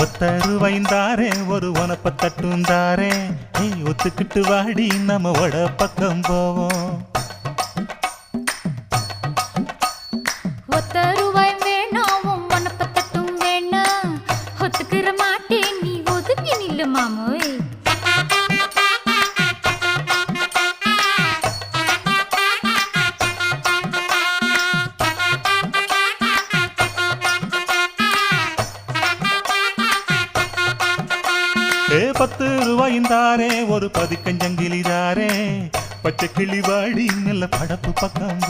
ஒத்தருவைந்தாரே ஒரு உனப்ப தட்டுந்தாரே ஒத்துக்கிட்டு வாடி நம்ம வட பக்கம் போவோம். ஒத்தருவாய் வேணாம் உனப்ப தட்டும் வேணா ஒத்துக்கிற மாட்டேன் நீ ஒதுங்கி நில்லு மாமோய். ₹10 ஒரு பதிக்கஞ்சங்கிலிதாரே பச்சை கிளி வாடி நல்ல படப்பு பக்கம்